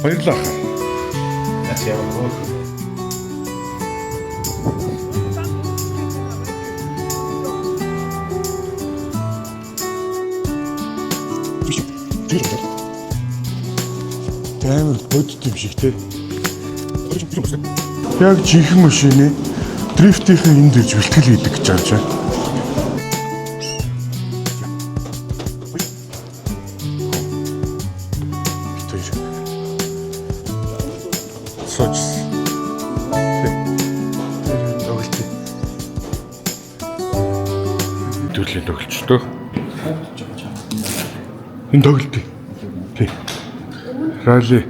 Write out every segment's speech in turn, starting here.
Баярлалаа. Яс яваа. Амар бодит юм шиг те. Яг жинхэнэ машины дрифтийнхээ энд ирж бэлтгэл хийдэг гэж байгаа чинь. Дүүлийн тоглолцтой. Энэ тоглолт. Тий. Ралли.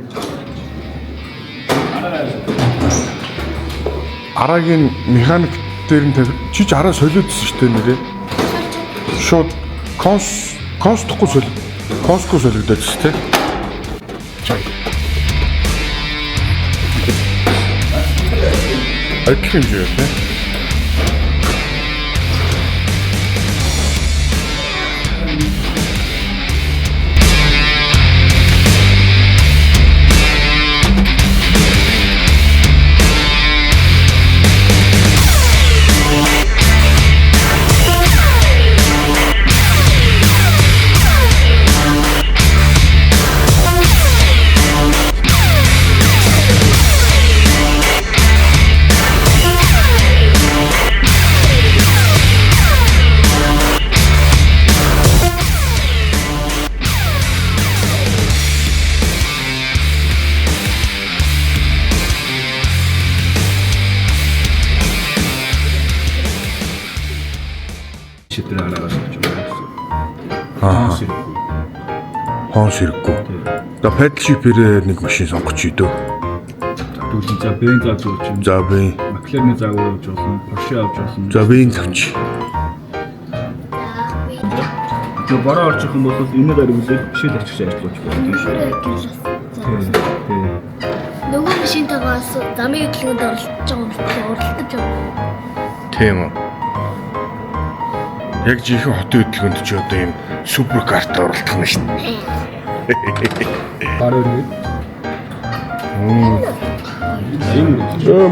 Арагийн механик дээр нь чиж араа солиодсон шүү дээ нэрээ. Шууд констгүй солиод. Констгүй солиодсон шүү дээ. Адилхан юм шиг байна. Хоос хэрэггүй. За pedal ship-ээр нэг машин сонгоч идөө. Тэгвэл за бен зааж өгч юм. За бен. McLaren зааж өгч болно. Porsche авч болно. За бен завч. За бараа орчих юм бол энэ дээр үлээх бишэл ачих ажиллаж болно. Тийм. Нөгөө машинтайгаас замын хөдөлгөөнд оролцож байгаа уралдаж байгаа. Тийм үү. Яг жинхэнэ хотын хөдөлгөөнд ч одоо юм супер карт оролцох нь шүү дээ. Бараа нэг.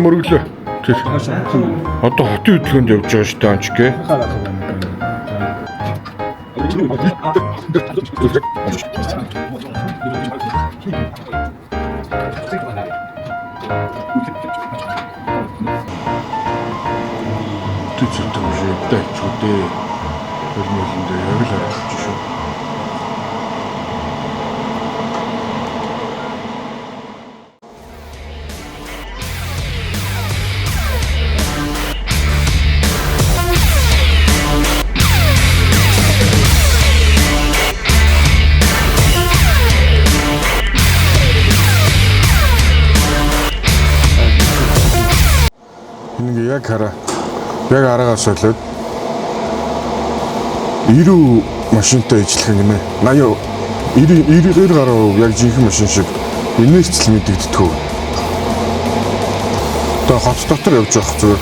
Мөрөглөө. Одоо хотын хөдөлгөөнд явж байгаа шүү дээ анч гээ. Тэцэлтэй юм шиг дайчгүй. Хөлмөлөндөө яг л харагдаж шүү. Ингээ яг хараа. Яг араагаас солиод 90 машинтай ижлэх юм ээ. 80 90 гаруй яг жинхэнэ машин шиг инерцэл мэдэгддэг. Одоо хот дотор явж явах зүгээр.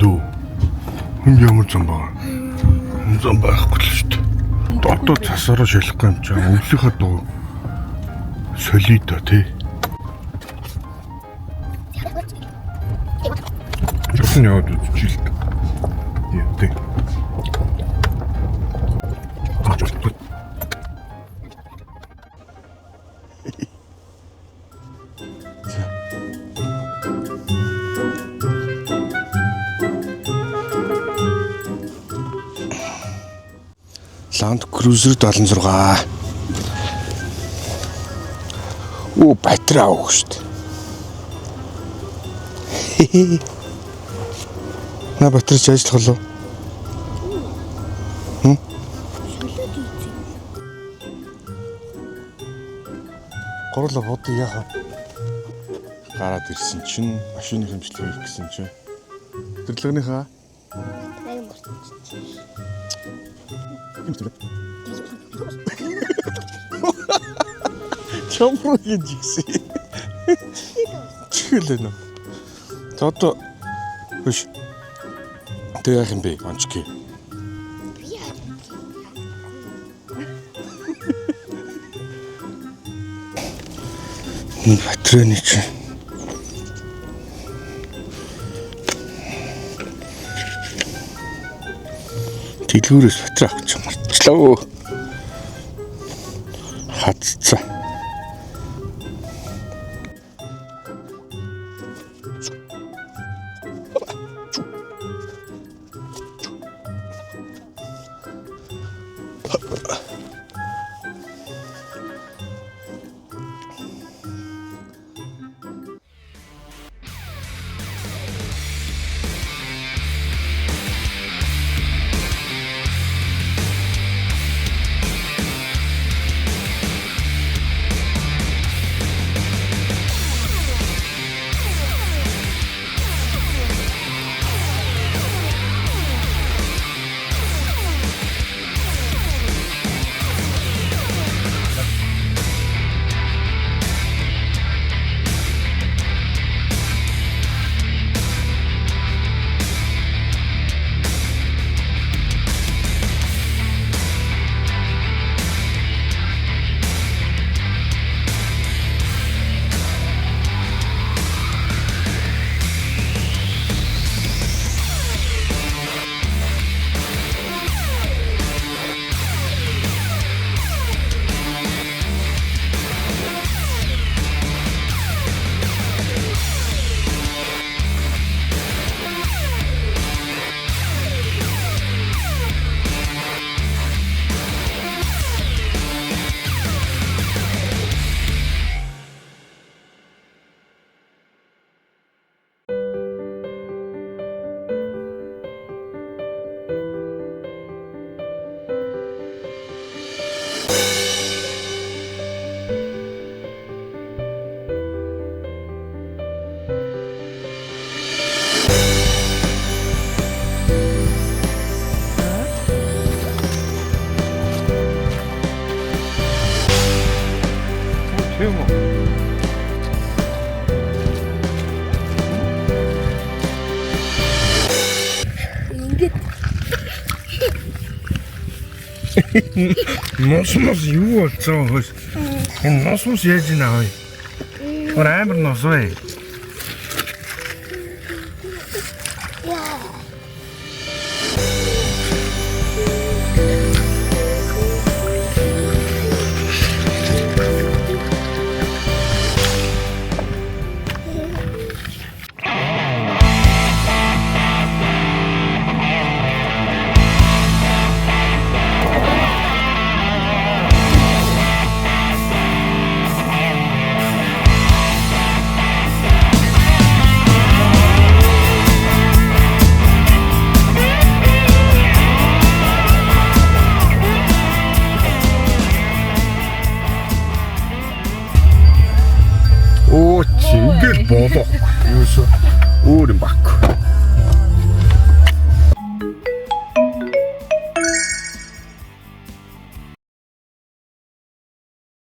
Дөө. Хүн ямар зам баа? Зам байхгүй л шүү дээ. Одоо цасаараа шалахгүй юм чам. Өвлийнхаа дуу солидо тий. Жисэн яваад үзчихлээ. Яа тий. Land Cruiser 76. Оо, батарей авах шүү дээ. На батарей ажиллах болов? Гурлаа буудыг яхаа. Гараад ирсэн чинь машины хэмжлэг хийх гэсэн чинь. Тэрлэгнийхээ Нарийн мөрч. хэмжлэг. Чамруугийн жигсэн. Чиглэнэ. Одоо биш. Тэг яах юм бэ? Анчки. Батрын чи. Дэлгүүрээс батраа авч марчлаа. Хатцаа. Носмос юу болцоо хөөс. Энэ носмос яаж ийн авъя? Өөр амар нос бай. Ингээл болоо. Юусоо өөр юм баг.